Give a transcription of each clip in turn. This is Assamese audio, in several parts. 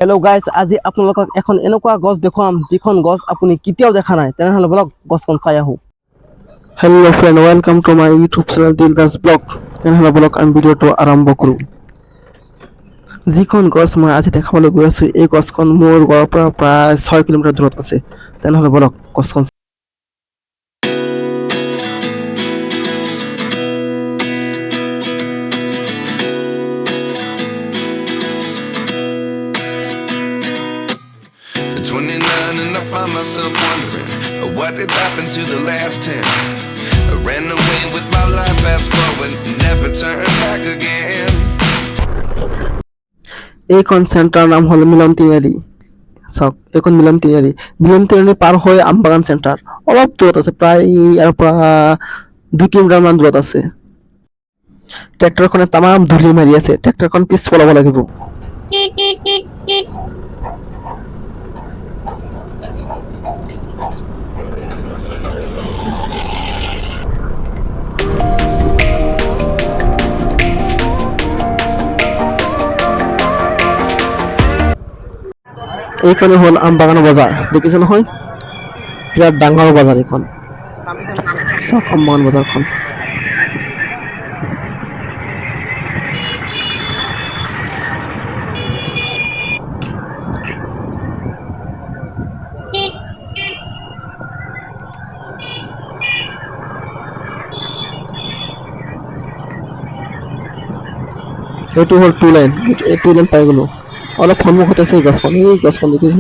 হেল্ল' গাইজ, আজি আপোনালোকক এখন এনেকুৱা গছ দেখুৱাম যিখন গছ আপুনি কেতিয়াও দেখা নাই। তেনেহ'লে বলক গছখন চাই আহোঁ। Hello' friend, welcome to my YouTube channel Dildar's vlog. তেনেহ'লে বলক আমি ভিডিঅ'টো আৰম্ভ কৰোঁ। যিখন গছ মই আজি দেখাবলৈ গৈ আছোঁ, এই গছখন মোৰ ঘৰৰ পৰা প্ৰায় 6 কিলোমিটাৰ দূৰত আছে। তেনেহ'লে বলক গছখন At 29 and I find myself wondering what did happen to the last 10. I ran away with my life, fast forward, never turn back again. এইখন চেণ্টাৰৰ নাম হ'ল মিলন তিনিআলি। চাওক, এইখন মিলন তিনিআলি পাৰ হৈ আমবাগান চেণ্টাৰ অলপ দূৰত আছে, প্ৰায় ইয়াৰ পৰা 2 কিলোমিটাৰ মান দূৰত আছে। ট্ৰেক্টৰখনে তামাম ধূলি মাৰি আছে, ট্ৰেক্টৰখন পিছ পেলাব লাগিব। এইখনে হ'ল আমবাগান বজাৰ, দেখিছে নহয়, বিৰাট ডাঙৰ বজাৰ এইখন। চাওক আমবাগান বজাৰখন। এইটো হ'ল 2 লাইন, এই 2 লাইন পাই গ'লো। অলপ সন্মুখত আছে এই গছখন দেখিছে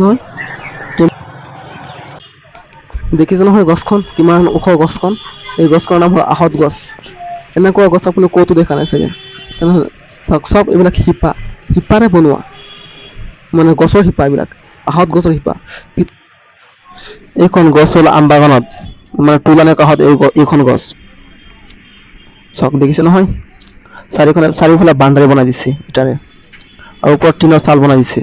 নহয়, গছখন কিমান ওখ গছখন। এই গছখনৰ নাম হ'ল আহঁত গছ। এনেকুৱা গছ আপুনি ক'তো দেখা নাই চাগে। তেনেহ'লে চাওক, চব এইবিলাক শিপাৰে বনোৱা, মানে গছৰ শিপা, এইবিলাক আহঁত গছৰ শিপা। এইখন গছ হ'ল আমবাগানত, মানে 2 লাইনৰ কাষত এইখন গছ। চাওক, দেখিছে নহয়, চাৰিওফালে বাউণ্ডাৰী বনাই দিছে ইটাৰে, আৰু ওপৰত টিনৰ চাল বনাই দিছে।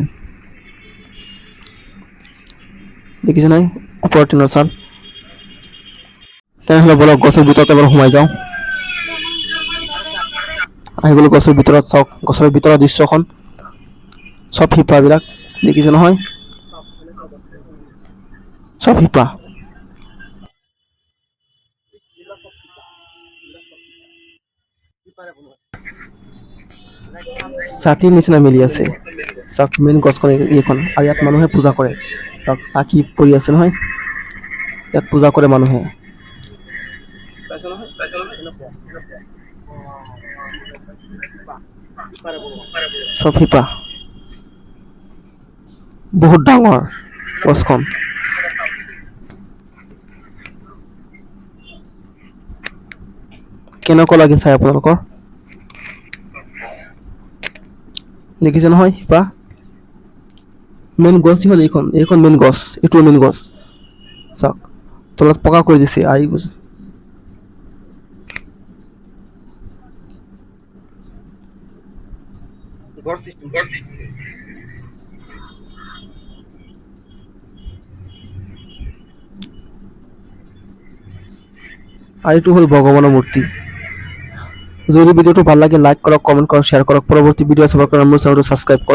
দেখিছে নাই, ওপৰত টিনৰ চাল। তেনেহ'লে বলক গছৰ ভিতৰত এবাৰ সোমাই যাওঁ। আহি গ'লো গছৰ ভিতৰত। চাওক গছৰ ভিতৰৰ দৃশ্যখন, চব শিপাবিলাক দেখিছে নহয়, চব শিপা। ছাতিৰ নিচিনা মিলি আছে। চাওক, মেইন গছখন এইখন, আৰু ইয়াত মানুহে পূজা কৰে। চাওক, চাকি পৰি আছে নহয়, ইয়াত পূজা কৰে মানুহে। চব শিপা, বহুত ডাঙৰ গছখন। কেনেকুৱা লাগিল চাই আপোনালোকৰ? দেখিছে নহয় শিপা। মেইন গছ হ'ল এইখন মেইন গছ, এইটো মেইন গছ। চাওক, তলত পকা কৰি দিছে। আৰু এইটো হ'ল ভগৱানৰ মূৰ্তি। যদি ভিডিঅ'টো ভাল লাগে লাইক কৰক, কমেণ্ট কৰক, শ্বেয়াৰ কৰক। পৰৱৰ্তী ভিডিঅ' চাবৰ কাৰণে মোৰ চেনেলটো ছাবস্ক্ৰাইব কৰক।